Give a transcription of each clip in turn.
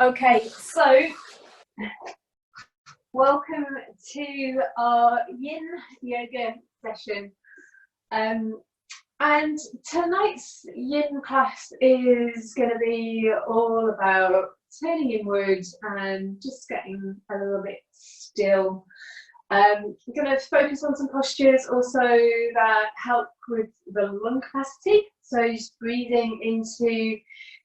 Okay, so welcome to our yin yoga session. And tonight's yin class is going to be all about turning inward and just getting a little bit still. We're going to focus on some postures also that help with the lung capacity. So just breathing into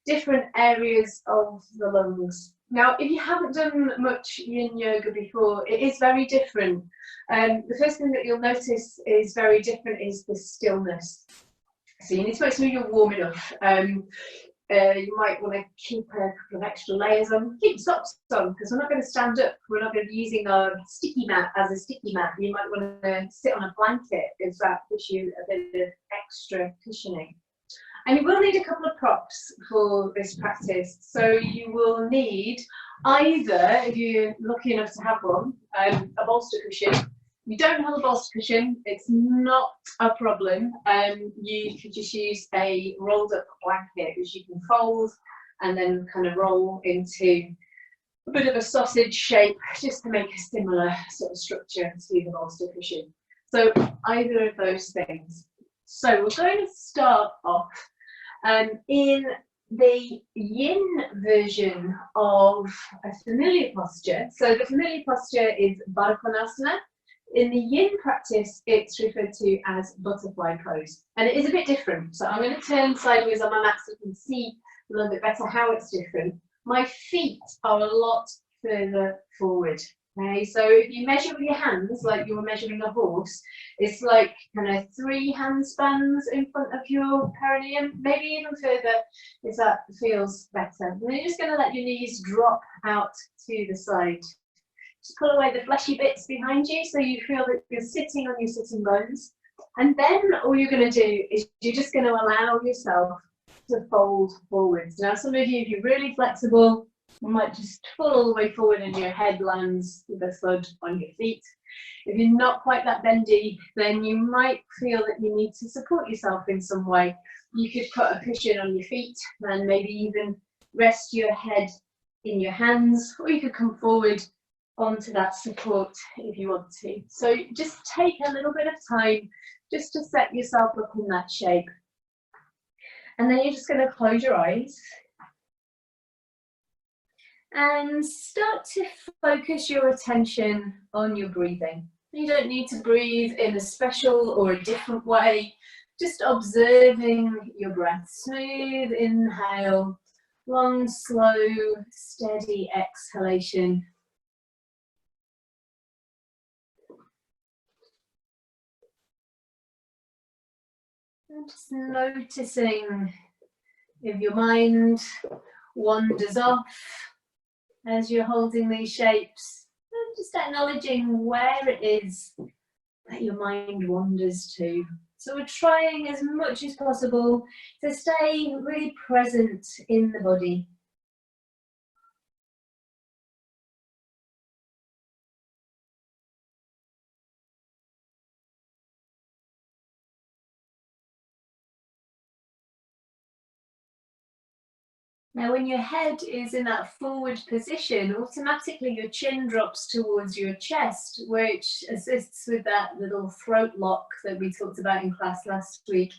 different areas of the lungs. Now, if you haven't done much yin yoga before, it is very different. The first thing that you'll notice is very different is the stillness. So you need to make sure you're warm enough. You might want to keep a couple of extra layers on. Keep socks on, because we're not going to stand up. We're not going to be using our sticky mat as a sticky mat. You might want to sit on a blanket if that gives you a bit of extra cushioning. And you will need a couple of props for this practice. So you will need either, if you're lucky enough to have one, a bolster cushion. If you don't have a bolster cushion, it's not a problem. You could just use a rolled up blanket, which you can fold and then kind of roll into a bit of a sausage shape, just to make a similar sort of structure to the bolster cushion. So either of those things. So we're going to start off in the yin version of a familiar posture. So the familiar posture is Baddha Konasana. In the yin practice, it's referred to as butterfly pose. And it is a bit different. So I'm going to turn sideways on my mat so you can see a little bit better how it's different. My feet are a lot further forward. Okay, so if you measure with your hands like you were measuring a horse, it's like kind of 3 hand spans in front of your perineum, maybe even further if that feels better. And then you're just going to let your knees drop out to the side. Just pull away the fleshy bits behind you so you feel that you're sitting on your sitting bones. And then all you're going to do is you're just going to allow yourself to fold forwards. Now, some of you, if you're really flexible, you might just fall all the way forward and your head lands with a thud on your feet. If you're not quite that bendy, then you might feel that you need to support yourself in some way. You could put a cushion on your feet and maybe even rest your head in your hands, or you could come forward onto that support if you want to. So just take a little bit of time just to set yourself up in that shape. And then you're just going to close your eyes and start to focus your attention on your breathing. You don't need to breathe in a special or a different way, just observing your breath. Smooth inhale, long, slow, steady exhalation. And just noticing if your mind wanders off as you're holding these shapes, and just acknowledging where it is that your mind wanders to. So we're trying as much as possible to stay really present in the body. Now, when your head is in that forward position, automatically your chin drops towards your chest, which assists with that little throat lock that we talked about in class last week,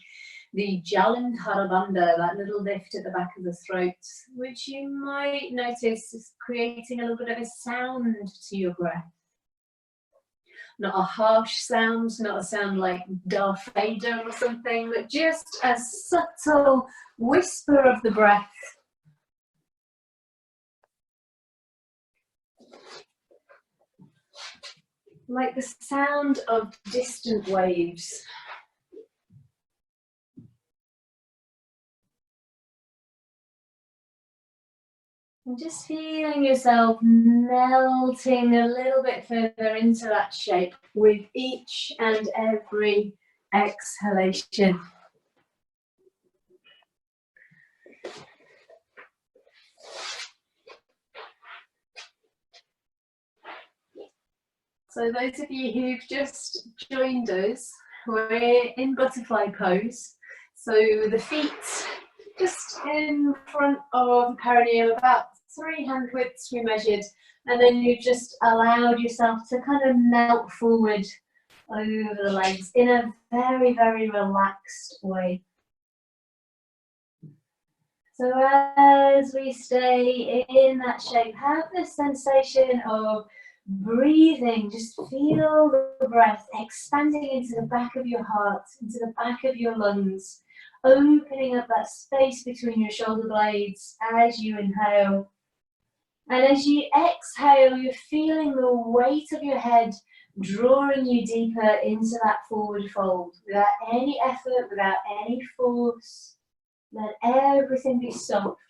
the Jalandhara Bandha, that little lift at the back of the throat, which you might notice is creating a little bit of a sound to your breath. Not a harsh sound, not a sound like Darth Vader or something, but just a subtle whisper of the breath. Like the sound of distant waves. And just feeling yourself melting a little bit further into that shape with each and every exhalation. So those of you who've just joined us, we're in butterfly pose. So the feet just in front of the perineum, about 3 hand widths we measured, and then you just allowed yourself to kind of melt forward over the legs in a very, very relaxed way. So as we stay in that shape, have this sensation of breathing. Just feel the breath expanding into the back of your heart, into the back of your lungs, opening up that space between your shoulder blades as you inhale. And as you exhale, you're feeling the weight of your head drawing you deeper into that forward fold without any effort, without any force. Let everything be soft.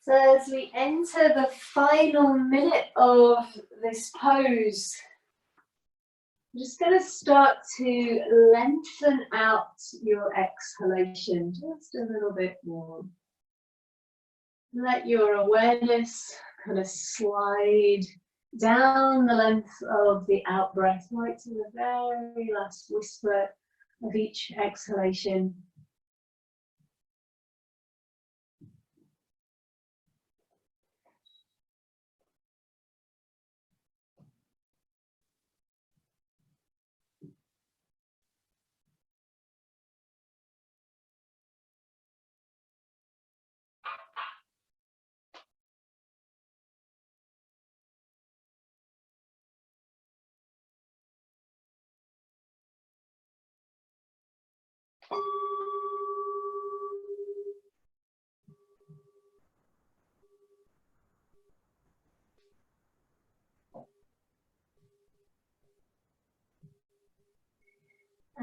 So as we enter the final minute of this pose, I'm just going to start to lengthen out your exhalation just a little bit more. Let your awareness kind of slide down the length of the out breath, right to the very last whisper of each exhalation.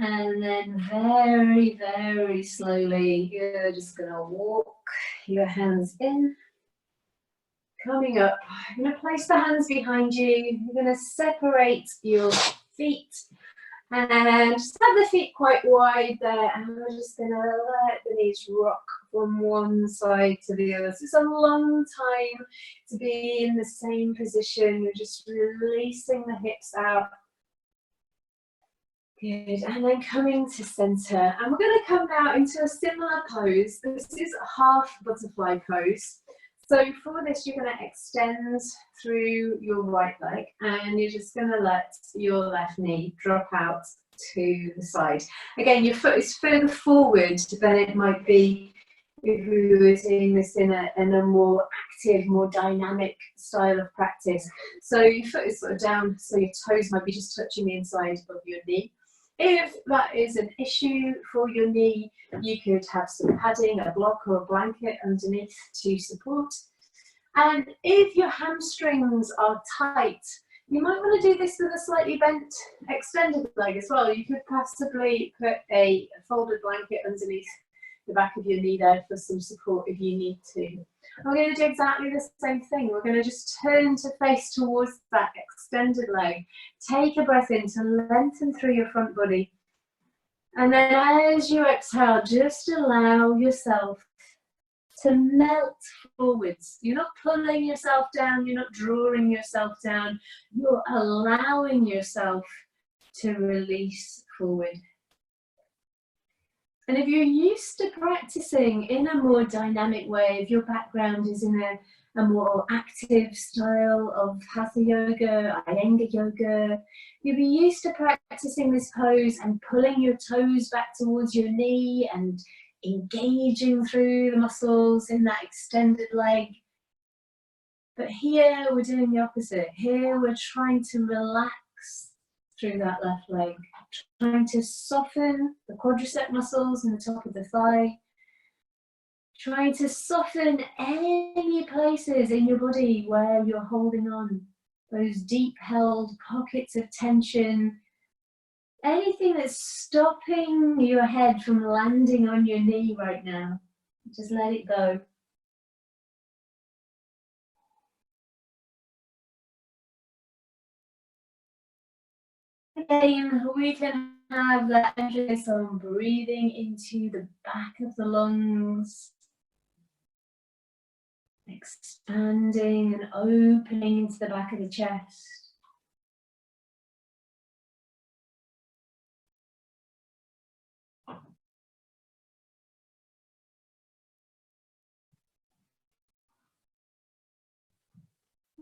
And then very, very slowly, you're just going to walk your hands in, coming up. You're going to place the hands behind you. You're going to separate your feet and just have the feet quite wide there. And we're just going to let the knees rock from one side to the other. So it's a long time to be in the same position. You're just releasing the hips out. Good, and then coming to center, and we're going to come now into a similar pose. This is a half butterfly pose. So for this, you're going to extend through your right leg, and you're just going to let your left knee drop out to the side. Again, your foot is further forward than it might be if we were doing this in a more active, more dynamic style of practice. So your foot is sort of down, so your toes might be just touching the inside of your knee. If that is an issue for your knee, you could have some padding, a block or a blanket underneath to support. And if your hamstrings are tight, you might want to do this with a slightly bent, extended leg as well. You could possibly put a folded blanket underneath the back of your knee there for some support if you need to. We're going to do exactly the same thing. We're going to just turn to face towards that extended leg. Take a breath in to lengthen through your front body. And then as you exhale, just allow yourself to melt forwards. You're not pulling yourself down, you're not drawing yourself down, you're allowing yourself to release forward. And if you're used to practicing in a more dynamic way, if your background is in a more active style of Hatha Yoga, Iyengar Yoga, you'll be used to practicing this pose and pulling your toes back towards your knee and engaging through the muscles in that extended leg. But here we're doing the opposite. Here we're trying to relax through that left leg, trying to soften the quadricep muscles in the top of the thigh, trying to soften any places in your body where you're holding on, those deep held pockets of tension, anything that's stopping your head from landing on your knee right now. Just let it go. Again, we can have that emphasis on breathing into the back of the lungs, expanding and opening into the back of the chest.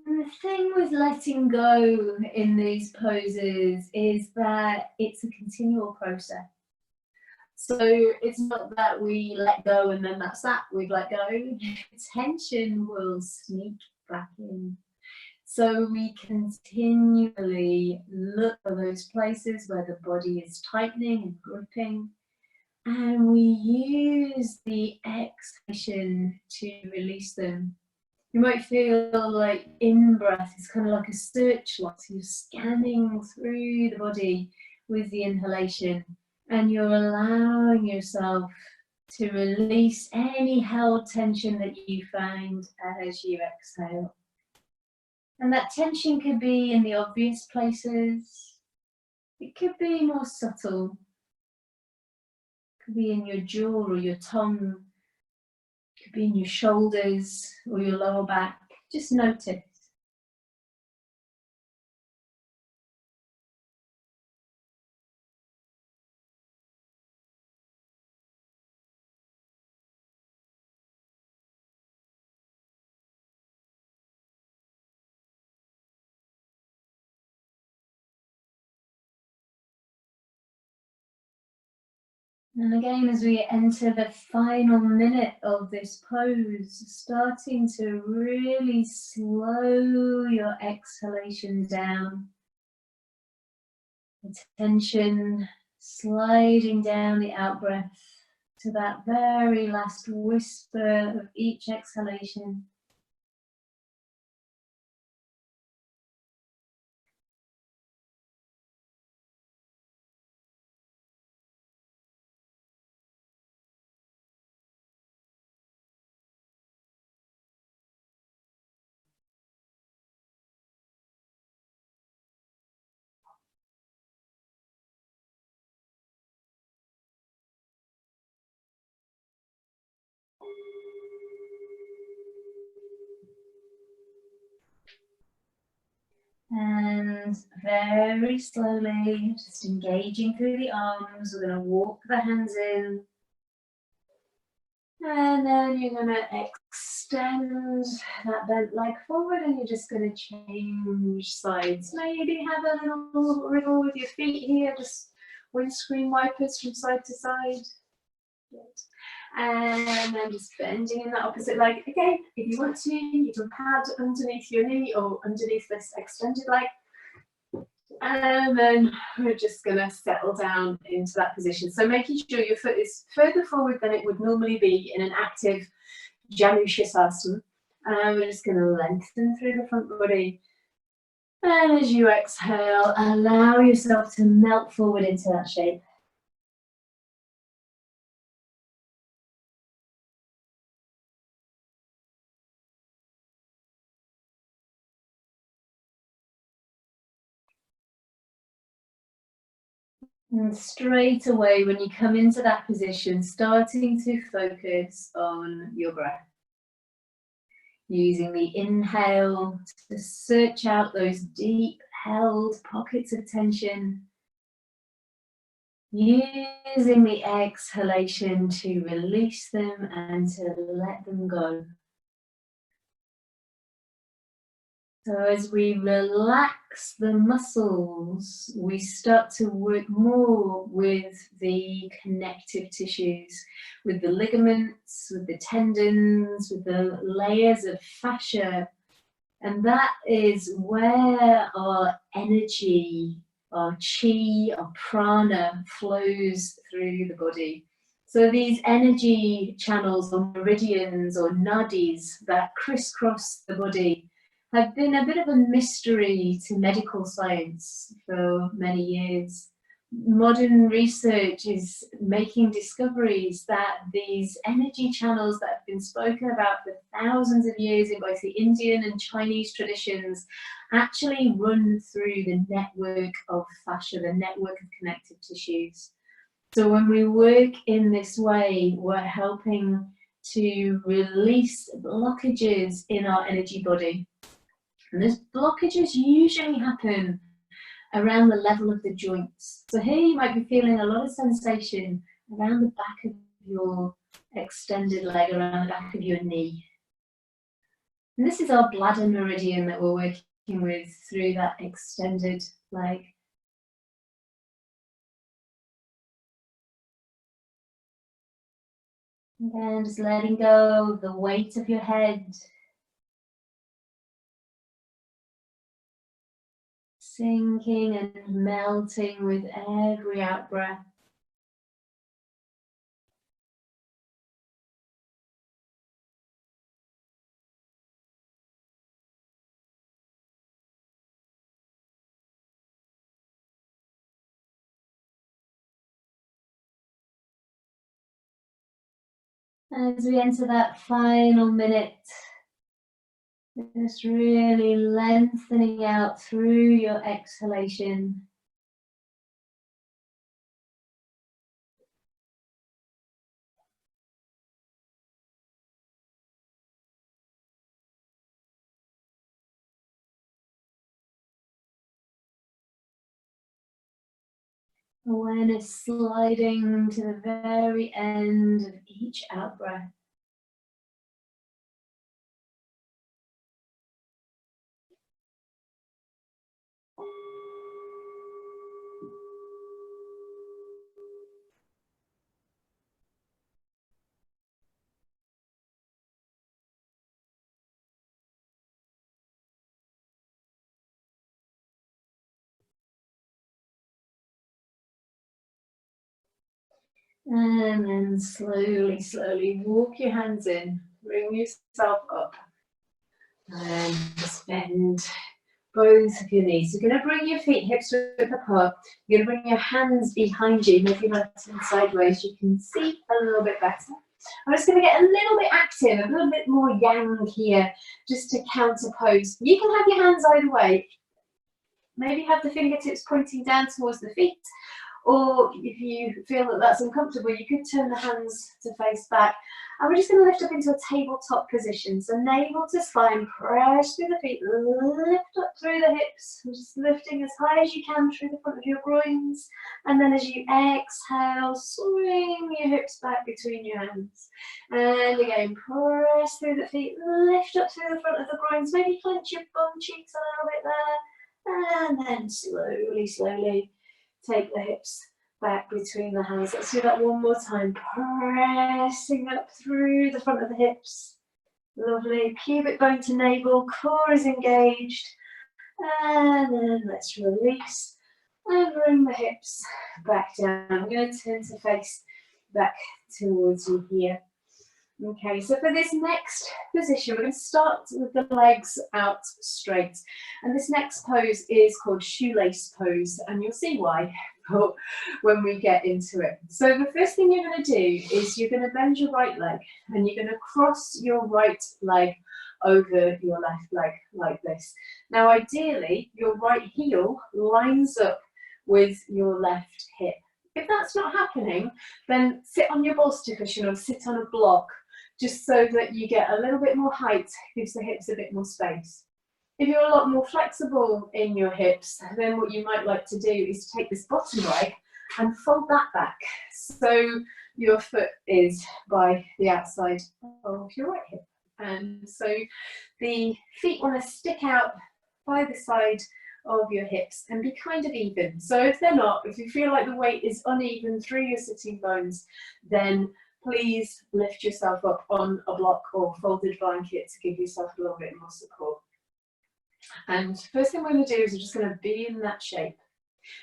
And the thing with letting go in these poses is that it's a continual process. So it's not that we let go and then that's that, we've let go. Tension will sneak back in. So we continually look for those places where the body is tightening and gripping, and we use the exhalation to release them. You might feel like in-breath is kind of like a searchlight. You're scanning through the body with the inhalation, and you're allowing yourself to release any held tension that you find as you exhale. And that tension could be in the obvious places. It could be more subtle. It could be in your jaw or your tongue. It could be in your shoulders or your lower back. Just notice. And again, as we enter the final minute of this pose, starting to really slow your exhalation down. The tension sliding down the out-breath to that very last whisper of each exhalation. And very slowly, just engaging through the arms, we're going to walk the hands in. And then you're going to extend that bent leg forward, and you're just going to change sides. Maybe have a little wriggle with your feet here, just windscreen wipers from side to side. Good. And then just bending in that opposite leg. Again, if you want to, you can pad underneath your knee or underneath this extended leg. And then we're just going to settle down into that position. So making sure your foot is further forward than it would normally be in an active Janushasana. And we're just going to lengthen through the front body. And as you exhale, allow yourself to melt forward into that shape. And straight away, when you come into that position, starting to focus on your breath. Using the inhale to search out those deep held pockets of tension. Using the exhalation to release them and to let them go. So as we relax the muscles, we start to work more with the connective tissues, with the ligaments, with the tendons, with the layers of fascia. And that is where our energy, our chi, our prana flows through the body. So these energy channels or meridians or nadis that crisscross the body have been a bit of a mystery to medical science for many years. modern research is making discoveries that these energy channels that have been spoken about for thousands of years in both the Indian and Chinese traditions actually run through the network of fascia, the network of connective tissues. So when we work in this way, we're helping to release blockages in our energy body. And those blockages usually happen around the level of the joints. So here you might be feeling a lot of sensation around the back of your extended leg, around the back of your knee. And this is our bladder meridian that we're working with through that extended leg. Again, just letting go of the weight of your head. Sinking and melting with every out breath. As we enter that final minute, just really lengthening out through your exhalation. Awareness sliding to the very end of each out breath. And then slowly, slowly walk your hands in, bring yourself up, and just bend both of your knees. You're going to bring your feet hips width apart. You're going to bring your hands behind you, maybe left and sideways. You can see a little bit better. I'm just going to get a little bit active, a little bit more yang here, just to counterpose. You can have your hands either way. Maybe have the fingertips pointing down towards the feet, or if you feel that that's uncomfortable, you could turn the hands to face back. And we're just going to lift up into a tabletop position. So navel to spine, press through the feet, lift up through the hips. Just lifting as high as you can through the front of your groins. And then as you exhale, swing your hips back between your hands. And again, press through the feet, lift up through the front of the groins. Maybe clench your bum cheeks a little bit there. And then slowly, slowly take the hips back between the hands. Let's do that one more time. Pressing up through the front of the hips. Lovely. Pubic bone to navel. Core is engaged. And then let's release and bring the hips back down. I'm going to turn to face back towards you here. Okay, so for this next position, we're going to start with the legs out straight. And this next pose is called Shoelace Pose, and you'll see why when we get into it. So the first thing you're going to do is you're going to bend your right leg, and you're going to cross your right leg over your left leg like this. Now, ideally, your right heel lines up with your left hip. If that's not happening, then sit on your bolster cushion or sit on a block, just so that you get a little bit more height, gives the hips a bit more space. If you're a lot more flexible in your hips, then what you might like to do is take this bottom leg and fold that back, so your foot is by the outside of your right hip. And so the feet want to stick out by the side of your hips and be kind of even. So if they're not, if you feel like the weight is uneven through your sitting bones, then please lift yourself up on a block or folded blanket to give yourself a little bit more support. And first thing we're going to do is we're just going to be in that shape.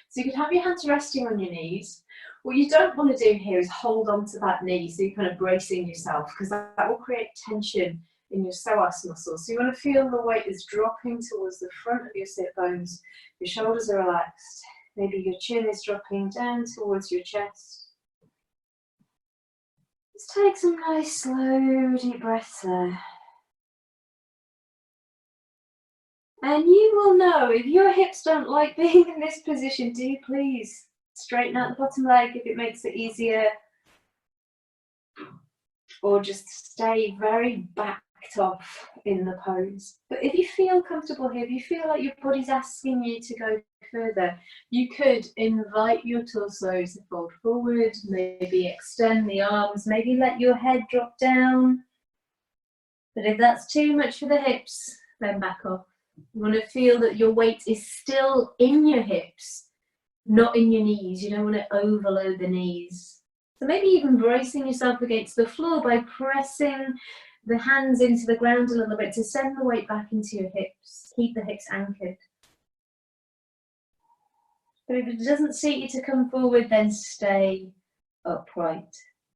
So you can have your hands resting on your knees. What you don't want to do here is hold on to that knee, so you're kind of bracing yourself, because that will create tension in your psoas muscles. So you want to feel the weight is dropping towards the front of your sit bones. Your shoulders are relaxed. Maybe your chin is dropping down towards your chest. Just take some nice, slow, deep breaths there. And you will know if your hips don't like being in this position, do please straighten out the bottom leg if it makes it easier. Or just stay very backed off in the pose. But if you feel comfortable here, if you feel like your body's asking you to go further, you could invite your torso to fold forward, maybe extend the arms, maybe let your head drop down. But if that's too much for the hips, then back off. You want to feel that your weight is still in your hips, not in your knees. You don't want to overload the knees. So maybe even bracing yourself against the floor by pressing the hands into the ground a little bit to send the weight back into your hips. Keep the hips anchored. But if it doesn't suit you to come forward, then stay upright.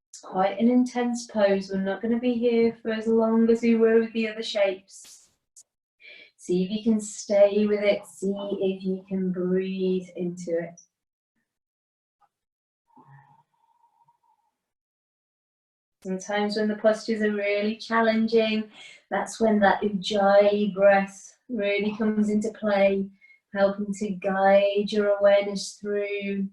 It's quite an intense pose. We're not going to be here for as long as we were with the other shapes. See if you can stay with it. See if you can breathe into it. Sometimes when the postures are really challenging, that's when that ujjayi breath really comes into play, helping to guide your awareness through,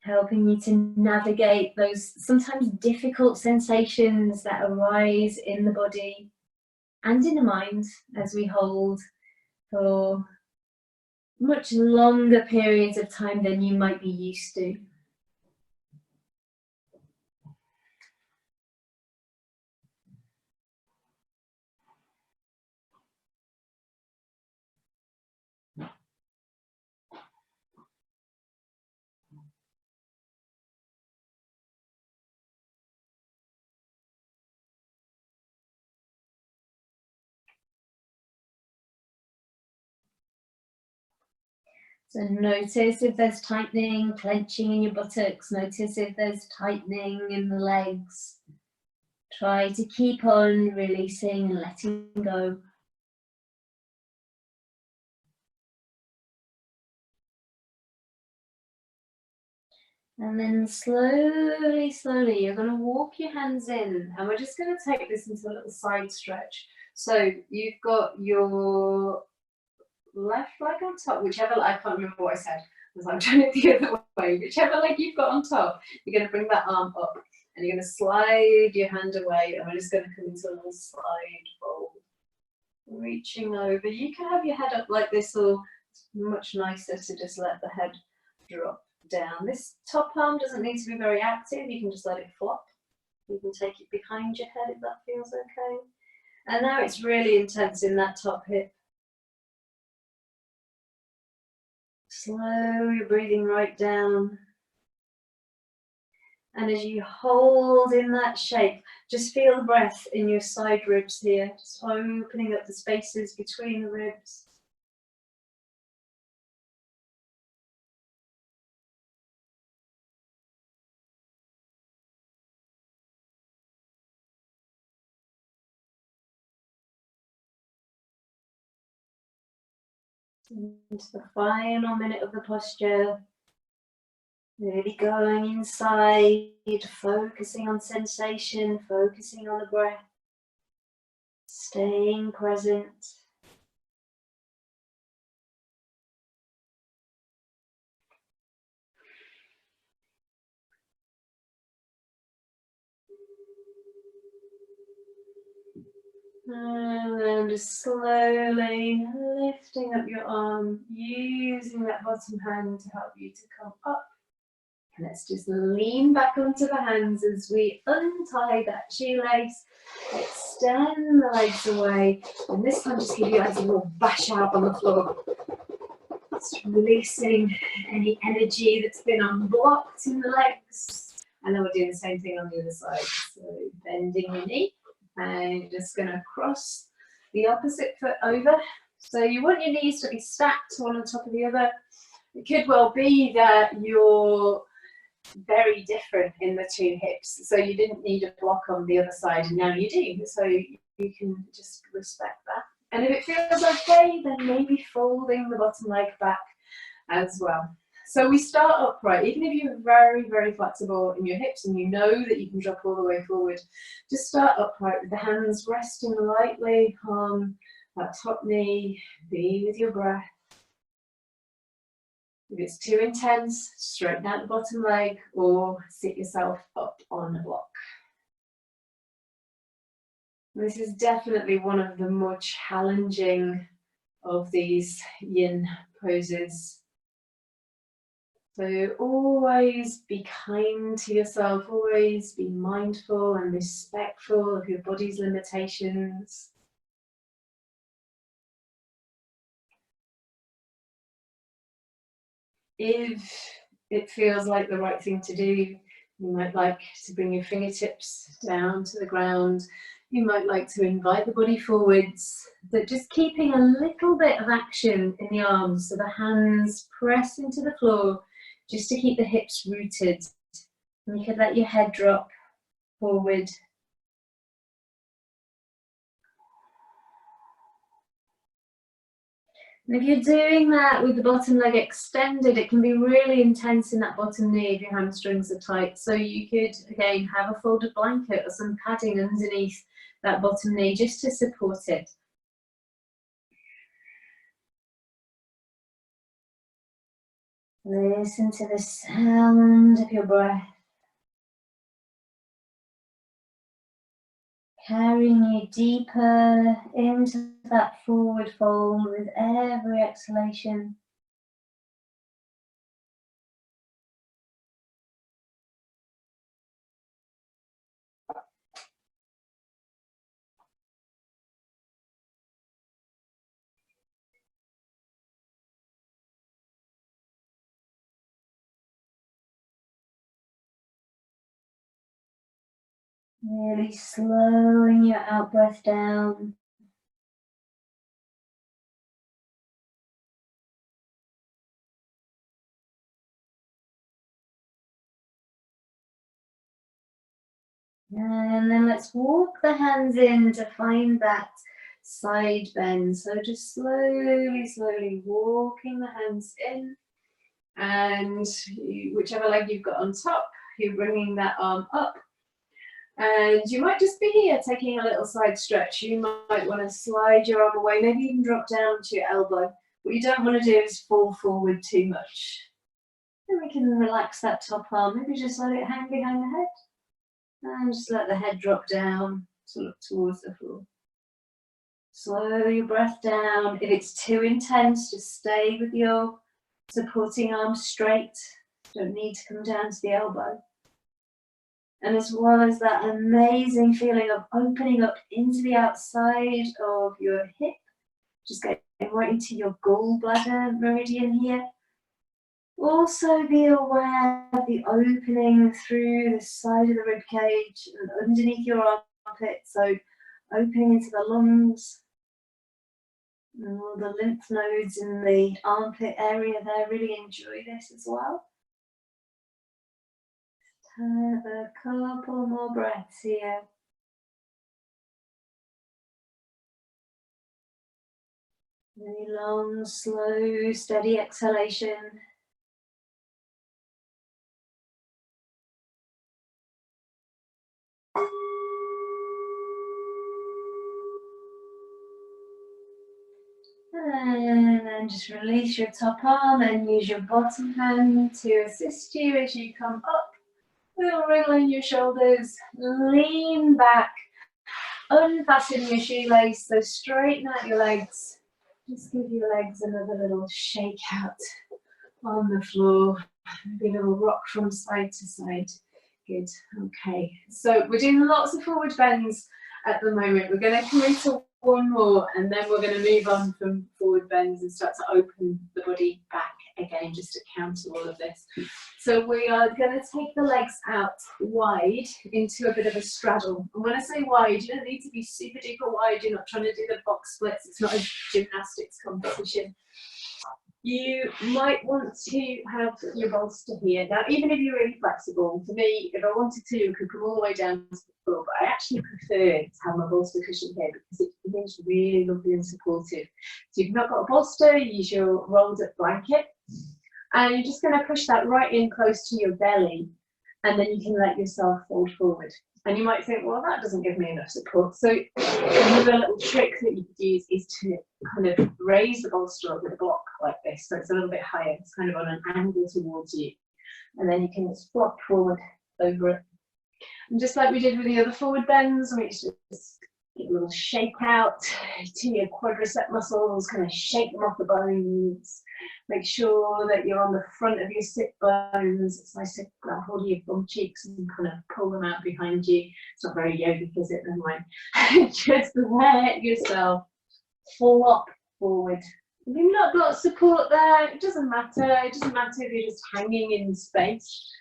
helping you to navigate those sometimes difficult sensations that arise in the body and in the mind as we hold for much longer periods of time than you might be used to. So notice if there's tightening, clenching in your buttocks. Notice if there's tightening in the legs. Try to keep on releasing and letting go. And then slowly, slowly, you're going to walk your hands in. And we're just going to take this into a little side stretch. So you've got your left leg on top, whichever leg, I can't remember what I said, because I'm trying it the other way. Whichever leg you've got on top, you're going to bring that arm up and you're going to slide your hand away, and we're just going to come into a little slide fold. Reaching over. You can have your head up like this, or it's much nicer to just let the head drop down. This top arm doesn't need to be very active, you can just let it flop. You can take it behind your head if that feels okay. And now it's really intense in that top hip. Slowly breathing right down. And as you hold in that shape, just feel the breath in your side ribs here, just opening up the spaces between the ribs. Into the final minute of the posture, really going inside, focusing on sensation, focusing on the breath, staying present. And then just slowly lifting up your arm, using that bottom hand to help you to come up. And let's just lean back onto the hands as we untie that shoelace, extend the legs away, and this time just give you guys a little bash out on the floor. Just releasing any energy that's been unblocked in the legs. And then we're doing the same thing on the other side. So bending your knee. And you're just going to cross the opposite foot over. So you want your knees to be stacked one on top of the other. It could well be that you're very different in the two hips. So you didn't need a block on the other side, and now you do. So you can just respect that. And if it feels okay, then maybe folding the bottom leg back as well. So we start upright, even if you're very, very flexible in your hips and you know that you can drop all the way forward, just start upright with the hands resting lightly on that top knee. Be with your breath. If it's too intense, straighten out the bottom leg or sit yourself up on a block. This is definitely one of the more challenging of these yin poses. So always be kind to yourself, always be mindful and respectful of your body's limitations. If it feels like the right thing to do, you might like to bring your fingertips down to the ground. You might like to invite the body forwards, but just keeping a little bit of action in the arms, so the hands press into the floor, just to keep the hips rooted. And you could let your head drop forward. And if you're doing that with the bottom leg extended, it can be really intense in that bottom knee if your hamstrings are tight. So you could, again, have a folded blanket or some padding underneath that bottom knee just to support it. Listen to the sound of your breath, carrying you deeper into that forward fold with every exhalation. Really slowing your out breath down. And then let's walk the hands in to find that side bend. So just slowly, slowly walking the hands in, and whichever leg you've got on top, you're bringing that arm up. And you might just be here taking a little side stretch. You might want to slide your arm away, maybe even drop down to your elbow. What you don't want to do is fall forward too much. Then we can relax that top arm, maybe just let it hang behind the head. And just let the head drop down to look towards the floor. Slow your breath down. If it's too intense, just stay with your supporting arm straight. Don't need to come down to the elbow. And as well as that amazing feeling of opening up into the outside of your hip, just getting right into your gallbladder meridian here. Also be aware of the opening through the side of the rib cage and underneath your armpit, so opening into the lungs. And all the lymph nodes in the armpit area there really enjoy this as well. Have a couple more breaths here. Really long, slow, steady exhalation. And then just release your top arm and use your bottom hand to assist you as you come up. Little wriggle in your shoulders, lean back, unfasten your shoelace, so straighten out your legs. Just give your legs another little shake out on the floor. Maybe a little rock from side to side. Good, okay. So we're doing lots of forward bends at the moment. We're going to commit to one more and then we're going to move on from forward bends and start to open the body back again, just to counter all of this. So we are going to take the legs out wide into a bit of a straddle. And when I say wide, you don't need to be super duper wide. You're not trying to do the box splits. It's not a gymnastics competition. You might want to have your bolster here. Now, even if you're really flexible, for me, if I wanted to, I could come all the way down to the floor, but I actually prefer to have my bolster cushion here because it remains really lovely and supportive. So if you've not got a bolster, use your rolled up blanket. And you're just going to push that right in close to your belly, and then you can let yourself fold forward. And you might think, well, that doesn't give me enough support. So another little trick that you could use is to kind of raise the bolster up with a block like this, so it's a little bit higher, it's kind of on an angle towards you, and then you can just flop forward over it. And just like we did with the other forward bends, we just get a little shake out to your quadricep muscles, kind of shake them off the bones. Make sure that you're on the front of your sit bones. It's nice to grab hold of your bum cheeks and kind of pull them out behind you. It's not very yogic, is it? Never mind. Just let yourself flop forward. If you've not got support there, it doesn't matter. It doesn't matter if you're just hanging in space.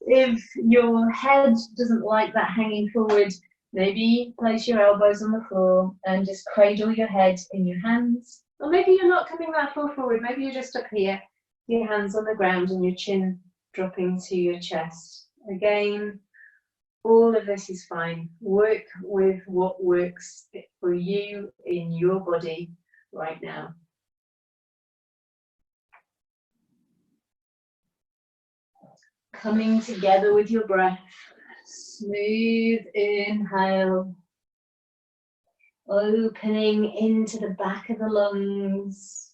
If your head doesn't like that hanging forward, maybe place your elbows on the floor and just cradle your head in your hands. Or maybe you're not coming that far forward. Maybe you're just up here, your hands on the ground and your chin dropping to your chest. Again, all of this is fine. Work with what works for you in your body right now. Coming together with your breath. Smooth inhale. Opening into the back of the lungs.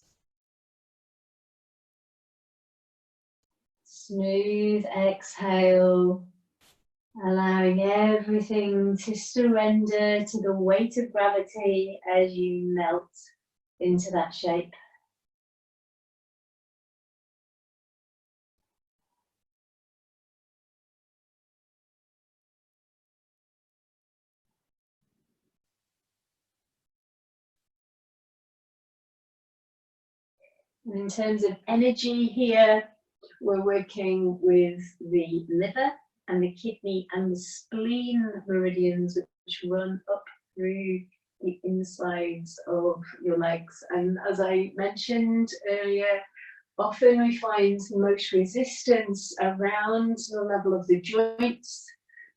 Smooth exhale, allowing everything to surrender to the weight of gravity as you melt into that shape. In terms of energy here, we're working with the liver and the kidney and the spleen meridians, which run up through the insides of your legs. And as I mentioned earlier, often we find most resistance around the level of the joints.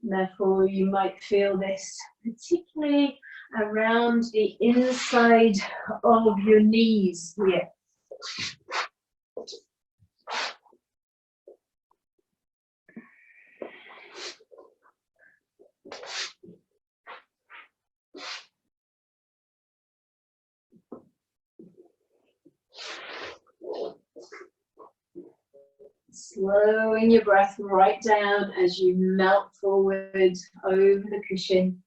Therefore, you might feel this particularly around the inside of your knees here. Slowing your breath right down as you melt forward over the cushion.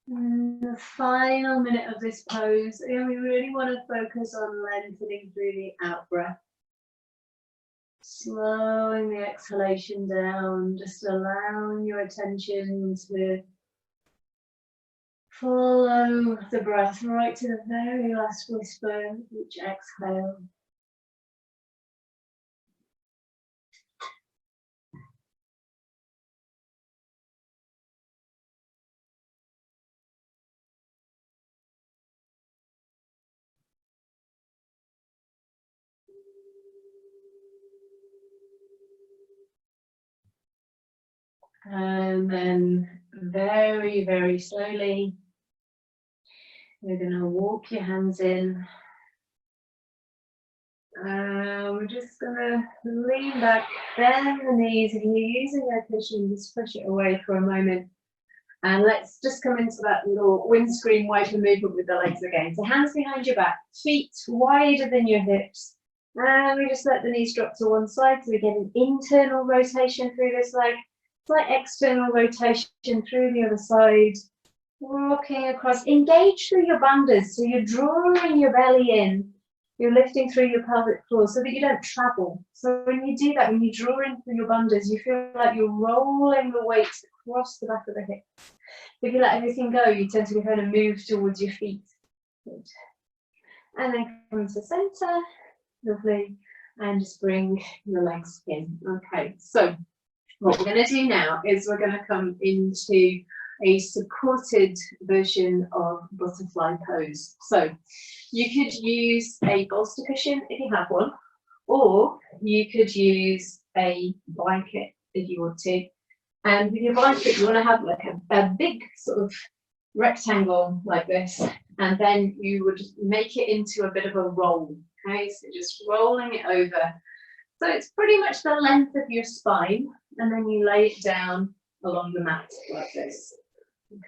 And the final minute of this pose, we really want to focus on lengthening through the out breath. Slowing the exhalation down, just allowing your attention to follow the breath right to the very last whisper of each exhale. And then very, very slowly, you're going to walk your hands in. We're just going to lean back, bend the knees. If you're using your cushion, just push it away for a moment. And let's just come into that little windscreen wiper movement with the legs again. So hands behind your back, feet wider than your hips. And we just let the knees drop to one side so we get an internal rotation through this leg. Slight external rotation through the other side. Rocking across. Engage through your bandhas. So you're drawing your belly in. You're lifting through your pelvic floor so that you don't travel. So when you do that, when you draw in through your bandhas, you feel like you're rolling the weight across the back of the hip. If you let everything go, you tend to kind of move towards your feet. Good. and then come to center, lovely, and just bring your legs in. Okay, so what we're going to do now is we're going to come into a supported version of butterfly pose. So you could use a bolster cushion if you have one, or you could use a blanket if you want to. And with your blanket, you want to have like a big sort of rectangle like this, and then you would make it into a bit of a roll. Okay, so just rolling it over. So it's pretty much the length of your spine, and then you lay it down along the mat like this.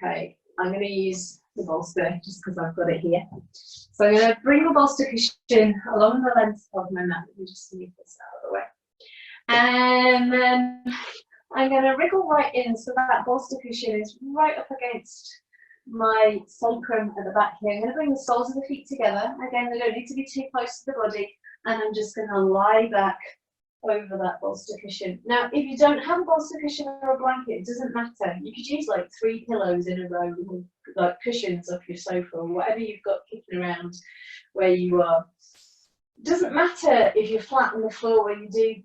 Okay, I'm going to use the bolster just because I've got it here. So I'm going to bring the bolster cushion along the length of my mat. Let me just move this out of the way. And then I'm going to wriggle right in so that bolster cushion is right up against my sacrum at the back here. I'm going to bring the soles of the feet together. Again, they don't need to be too close to the body. And I'm just going to lie back over that bolster cushion. Now, if you don't have a bolster cushion or a blanket, it doesn't matter. You could use like 3 pillows in a row, like cushions off your sofa or whatever you've got kicking around where you are. It doesn't matter if you're flat on the floor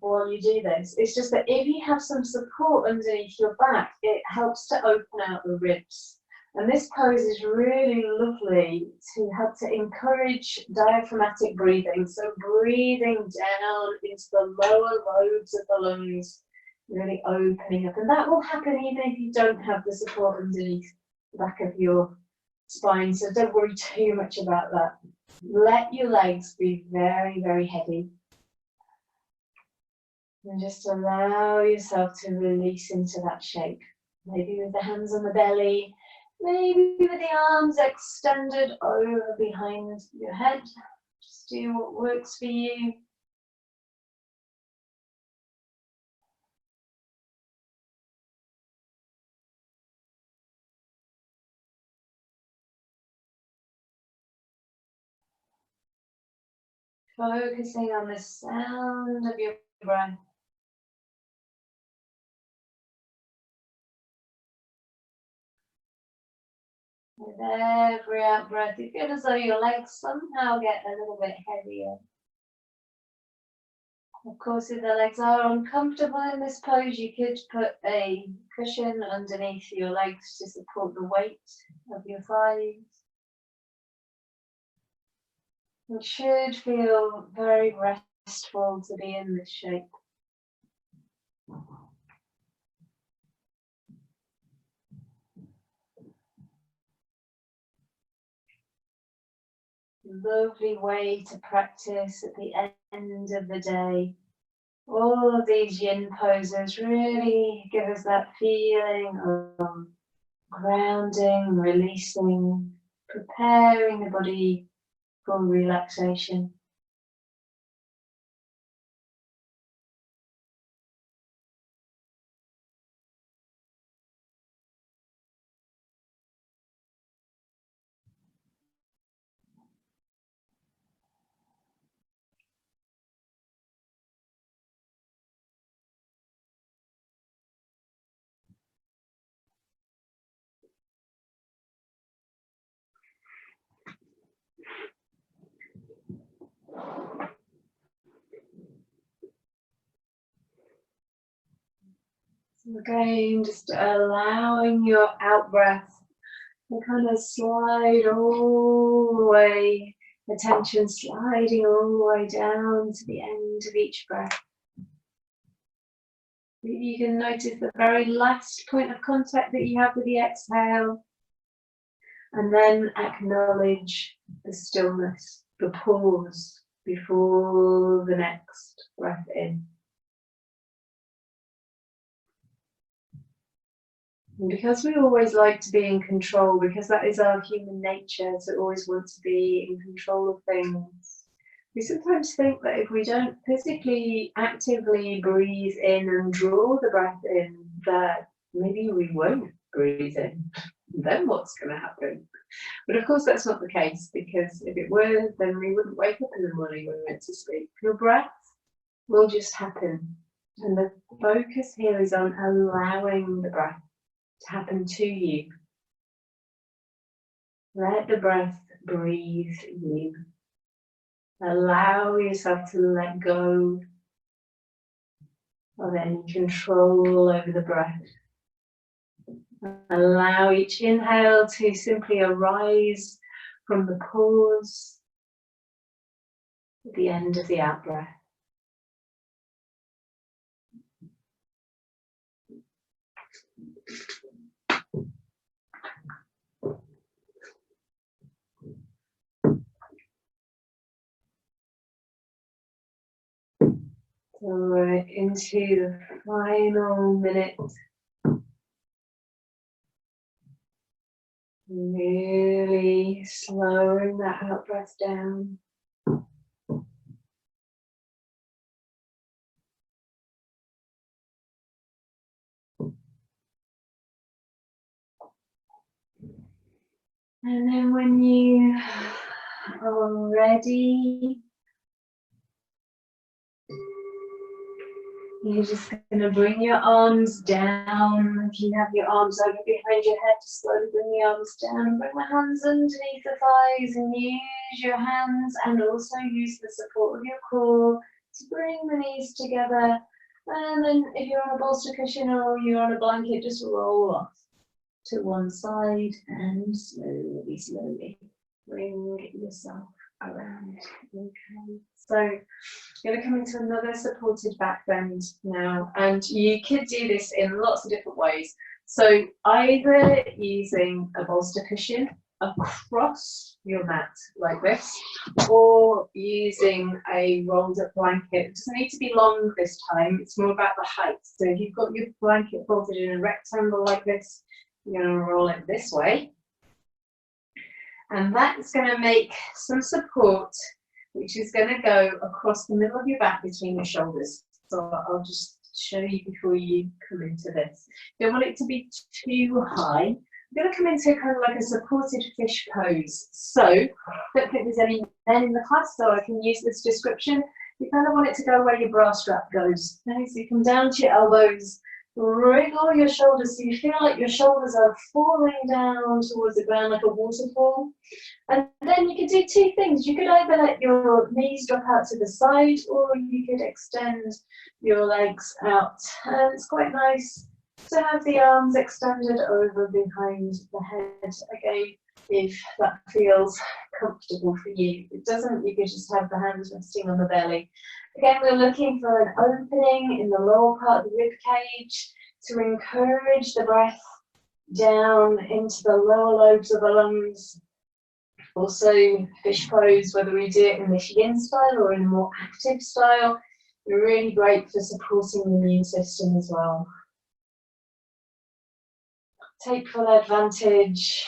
while you do this. It's just that if you have some support underneath your back, it helps to open out the ribs. And this pose is really lovely to help to encourage diaphragmatic breathing. So breathing down into the lower lobes of the lungs, really opening up. And that will happen even if you don't have the support underneath the back of your spine. So don't worry too much about that. Let your legs be very, very heavy. And just allow yourself to release into that shape. Maybe with the hands on the belly. Maybe with the arms extended over behind your head. Just do what works for you. Focusing on the sound of your breath. With every out breath, you feel as though your legs somehow get a little bit heavier. Of course, if the legs are uncomfortable in this pose, you could put a cushion underneath your legs to support the weight of your thighs. It should feel very restful to be in this shape. Lovely way to practice at the end of the day. All of these yin poses really give us that feeling of grounding, releasing, preparing the body for relaxation. Again, just allowing your out breath to kind of slide all the way, attention sliding all the way down to the end of each breath. You can notice the very last point of contact that you have with the exhale, and then acknowledge the stillness, the pause before the next breath in. And because we always like to be in control, because that is our human nature to always want to be in control of things, we sometimes think that if we don't physically actively breathe in and draw the breath in, that maybe we won't breathe in. Then what's going to happen? But of course that's not the case, because if it were, then we wouldn't wake up in the morning when we went to sleep. Your breath will just happen. And the focus here is on allowing the breath to happen to you. Let the breath breathe you. Allow yourself to let go of any control over the breath. Allow each inhale to simply arise from the pause at the end of the out-breath. So we're into the final minute. Really slowing that out breath down. And then when you are ready, you're just going to bring your arms down. If you have your arms over behind your head, just slowly bring the arms down. Bring the hands underneath the thighs and use your hands and also use the support of your core to bring the knees together. And then if you're on a bolster cushion or you're on a blanket, just roll off to one side and slowly bring yourself around. Okay, so you're going to come into another supported back bend now, and you could do this in lots of different ways. So either using a bolster cushion across your mat like this, or using a rolled up blanket. It doesn't need to be long this time, it's more about the height. So if you've got your blanket folded in a rectangle like this, you're going to roll it this way. And that's going to make some support, which is going to go across the middle of your back between your shoulders. So I'll just show you before you come into this. You don't want it to be too high. I'm going to come into kind of like a supported fish pose. So, I don't think there's any men in the class, so I can use this description. You kind of want it to go where your bra strap goes. Okay? So you come down to your elbows, wriggle your shoulders so you feel like your shoulders are falling down towards the ground like a waterfall. And then you could do two things. You could either let your knees drop out to the side, or you could extend your legs out. And it's quite nice to have the arms extended over behind the head. Again, if that feels comfortable for you. If it doesn't, you could just have the hands resting on the belly. Again, we're looking for an opening in the lower part of the rib cage to encourage the breath down into the lower lobes of the lungs. Also, fish pose, whether we do it in this yin style or in a more active style, are really great for supporting the immune system as well. Take full advantage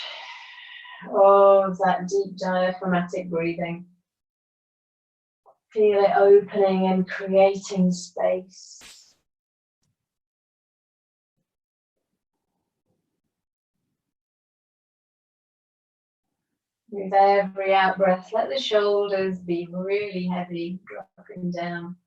of that deep diaphragmatic breathing. Feel it opening and creating space. With every out breath, let the shoulders be really heavy, dropping down.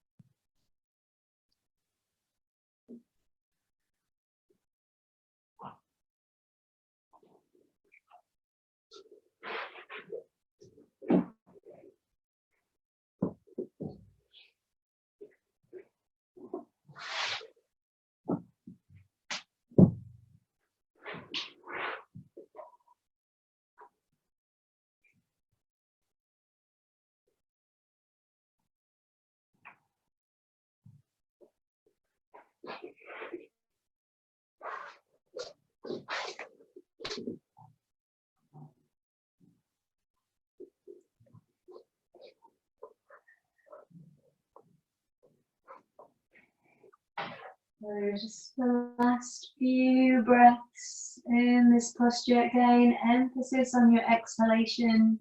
So just the last few breaths in this posture. Again, emphasis on your exhalation.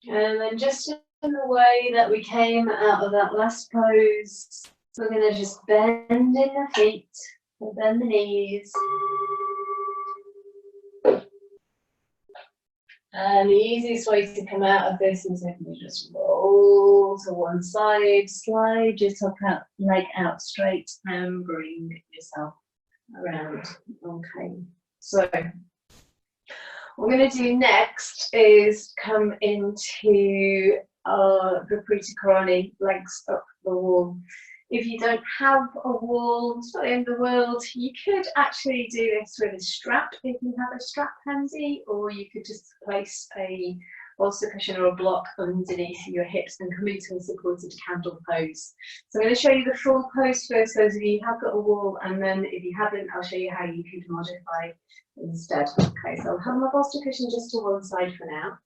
And then just in the way that we came out of that last pose, we're going to just bend in the feet, bend the knees. And the easiest way to come out of this is if you just roll to one side, slide your top out, leg out straight, and bring yourself around. Okay, so what we're going to do next is come into our Viparita Karani, legs up the wall. If you don't have a wall, it's not the end of the world. You could actually do this with a strap if you have a strap handy, or you could just place a bolster cushion or a block underneath your hips and come into a supported candle pose. So I'm going to show you the full pose first, those of you who have got a wall, and then if you haven't, I'll show you how you could modify instead. Okay, so I'll have my bolster cushion just to one side for now.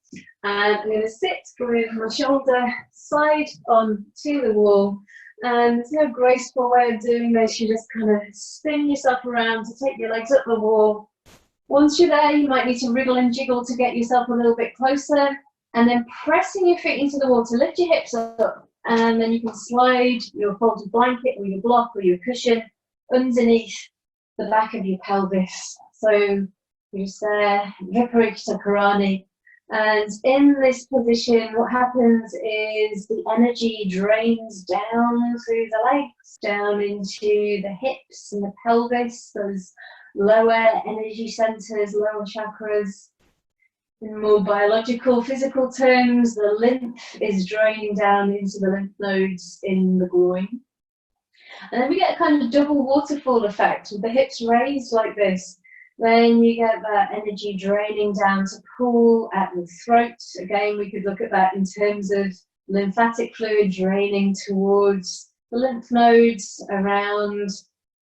And I'm going to sit with my shoulder side on to the wall. And there's no graceful way of doing this. You just kind of spin yourself around to take your legs up the wall. Once you're there, you might need to wriggle and jiggle to get yourself a little bit closer. And then pressing your feet into the wall to lift your hips up. And then you can slide your folded blanket or your block or your cushion underneath the back of your pelvis. So you're just there, Viparita Karani. And in this position, what happens is the energy drains down through the legs, down into the hips and the pelvis, those lower energy centers, lower chakras. In more biological, physical terms, the lymph is draining down into the lymph nodes in the groin. And then we get a kind of double waterfall effect with the hips raised like this. Then you get that energy draining down to pull at the throat. Again, we could look at that in terms of lymphatic fluid draining towards the lymph nodes around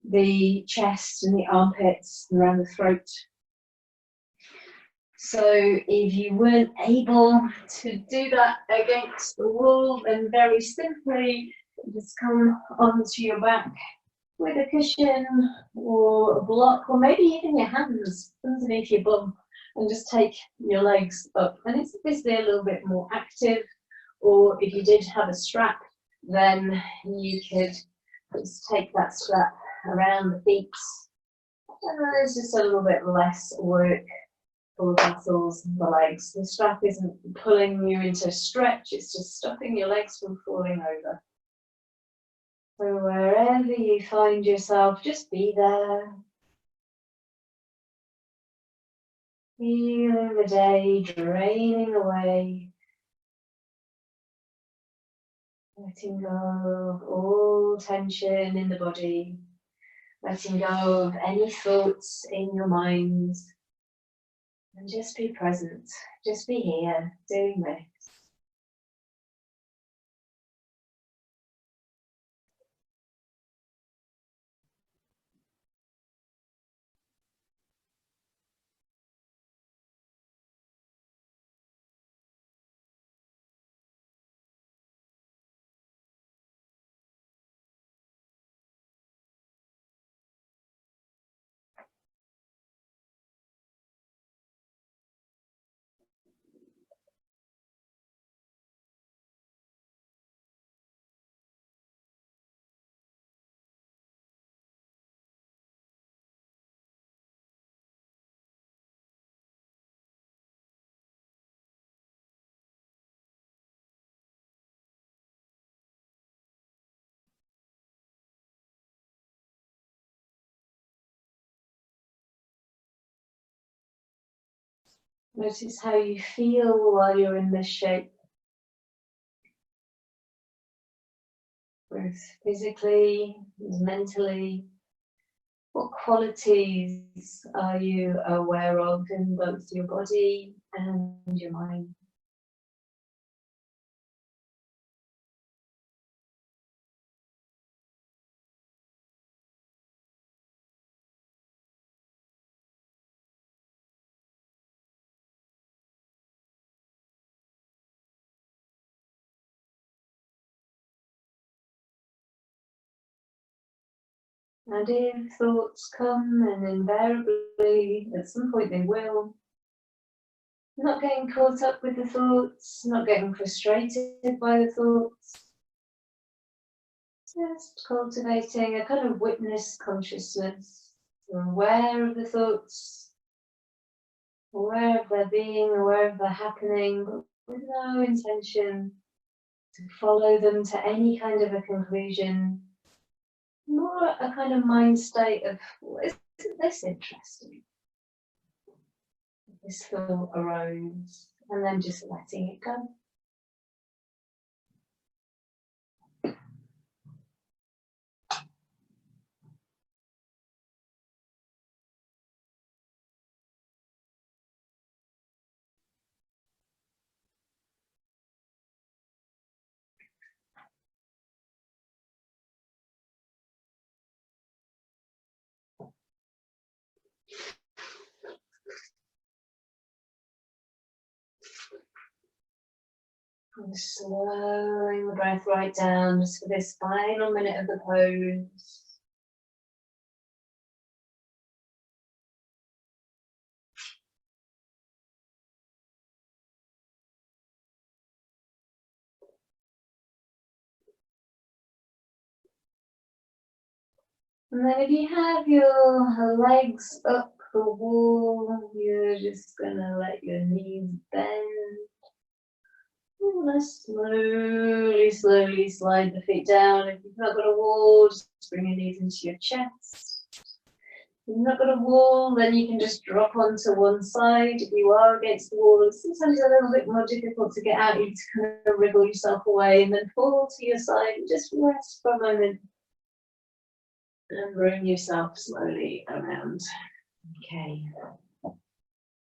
the chest and the armpits, around the throat. So if you weren't able to do that against the wall, then very simply just come onto your back with a cushion or a block, or maybe even your hands underneath your bum, and just take your legs up. And it's obviously a little bit more active, or if you did have a strap, then you could just take that strap around the feet, and then there's just a little bit less work for the muscles and the legs. The strap isn't pulling you into a stretch, it's just stopping your legs from falling over. So wherever you find yourself, just be there. Feeling the day draining away. Letting go of all tension in the body. Letting go of any thoughts in your mind. And just be present. Just be here, doing this. Notice how you feel while you're in this shape. Both physically, mentally. What qualities are you aware of in both your body and your mind? And if thoughts come, and invariably at some point they will, not getting caught up with the thoughts, not getting frustrated by the thoughts, just cultivating a kind of witness consciousness. You're aware of the thoughts, aware of their being, aware of their happening, but with no intention to follow them to any kind of a conclusion. More a kind of mind state of, well, isn't this interesting? This thought arose, and then just letting it go. And slowing the breath right down just for this final minute of the pose. And then if you have your legs up the wall, you're just gonna let your knees bend. And let's slowly, slowly slide the feet down. If you've not got a wall, just bring your knees into your chest. If you've not got a wall, then you can just drop onto one side. If you are against the wall, it's sometimes a little bit more difficult to get out. You need to kind of wriggle yourself away and then fall to your side and just rest for a moment. And bring yourself slowly around. Okay.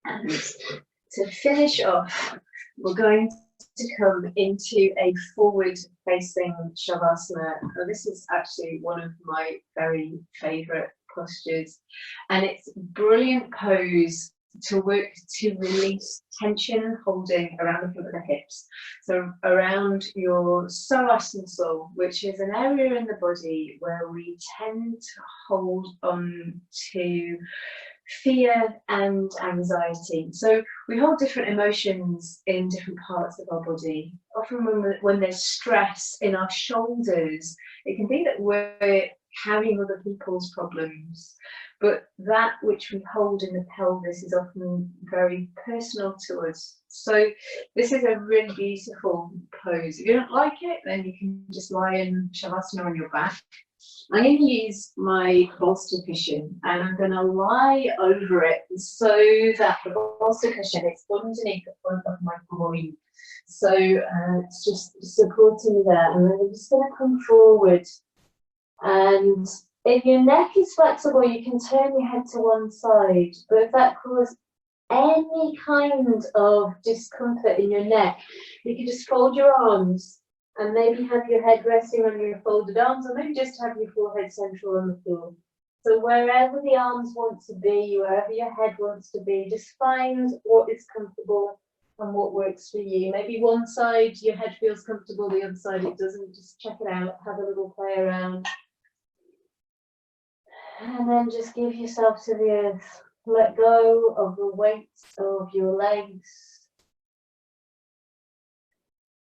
And to finish off, we're going to come into a forward-facing Shavasana. Now, this is actually one of my very favourite postures, and it's a brilliant pose to work to release tension holding around the front of the hips. So around your psoas muscle, which is an area in the body where we tend to hold on to fear and anxiety. So we hold different emotions in different parts of our body. Often when there's stress in our shoulders, it can be that we're carrying other people's problems, but that which we hold in the pelvis is often very personal to us. So this is a really beautiful pose. If you don't like it, then you can just lie in Shavasana on your back. I'm going to use my bolster cushion and I'm going to lie over it so that the bolster cushion is underneath the front of my groin. So it's just supporting me there, and then I'm just going to come forward. And if your neck is flexible, you can turn your head to one side, but if that causes any kind of discomfort in your neck, you can just fold your arms and maybe have your head resting on your folded arms, or maybe just have your forehead central on the floor. So wherever the arms want to be, wherever your head wants to be, just find what is comfortable and what works for you. Maybe one side your head feels comfortable, the other side it doesn't. Just check it out, have a little play around. And then just give yourself to the earth. Let go of the weight of your legs.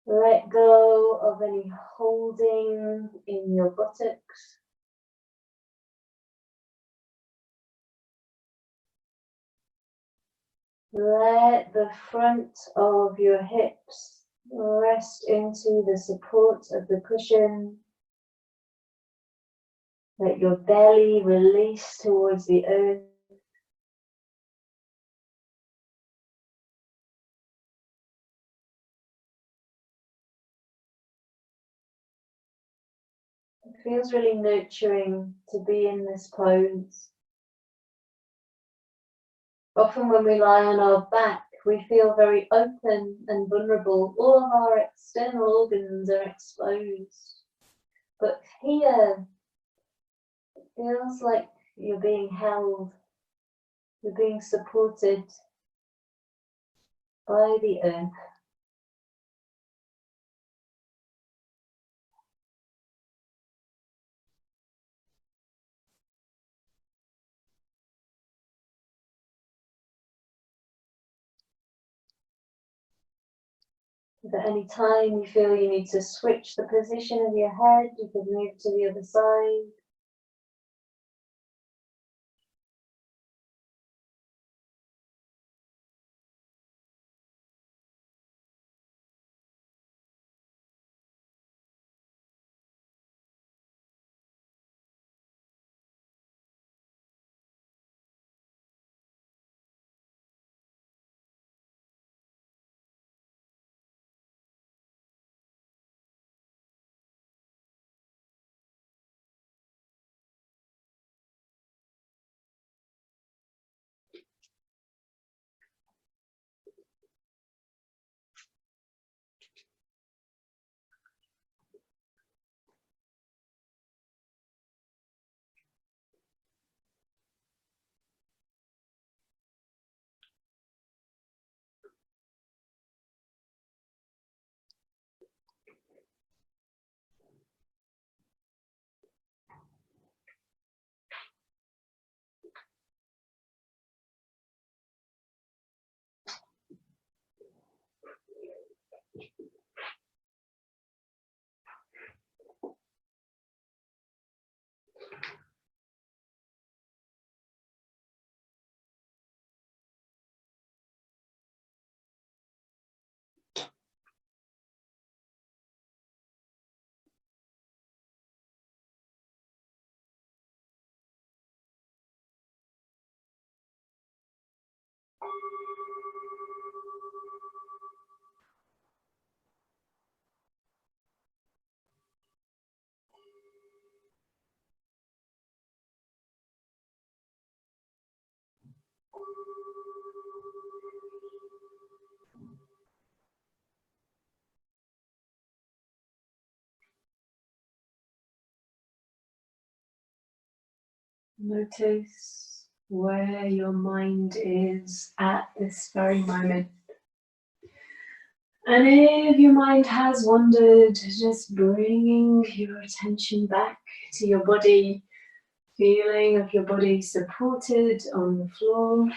Let go of any holding in your buttocks. Let the front of your hips rest into the support of the cushion. Let your belly release towards the earth. It feels really nurturing to be in this pose. Often when we lie on our back, we feel very open and vulnerable. All of our external organs are exposed. But here, it feels like you're being held, you're being supported by the earth. If at any time you feel you need to switch the position of your head, you can move to the other side. Notice where your mind is at this very moment. And if your mind has wandered, just bringing your attention back to your body, feeling of your body supported on the floor.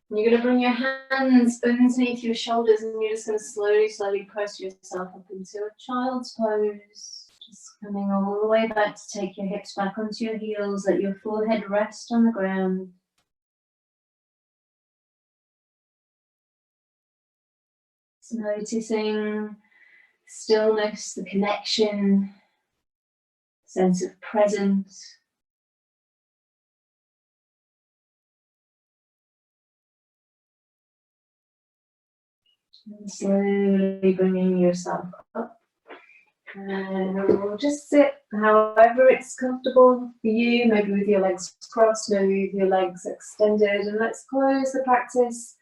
You're going to bring your hands underneath your shoulders and you're just going to slowly press yourself up into a child's pose. Just coming all the way back to take your hips back onto your heels, let your forehead rest on the ground. Just noticing stillness, the connection, sense of presence. And slowly bringing yourself up. And we'll just sit however it's comfortable for you, maybe with your legs crossed, maybe with your legs extended. And let's close the practice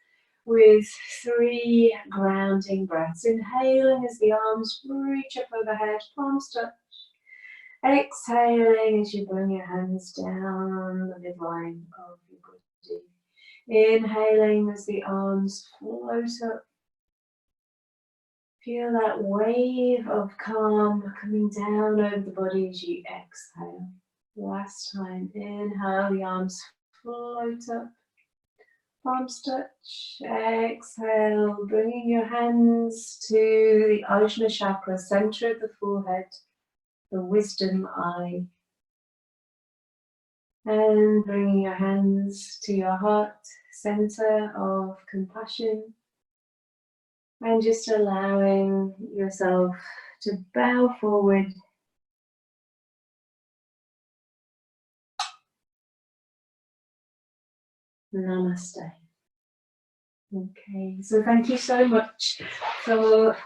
with 3 grounding breaths. Inhaling as the arms reach up overhead, palms touch. Exhaling as you bring your hands down the midline of your body. Inhaling as the arms float up. Feel that wave of calm coming down over the body as you exhale. Last time, inhale, the arms float up, palms touch. Exhale, bringing your hands to the Ajna chakra, center of the forehead, the wisdom eye. And bringing your hands to your heart, center of compassion. And just allowing yourself to bow forward. Namaste. Okay, so thank you so much for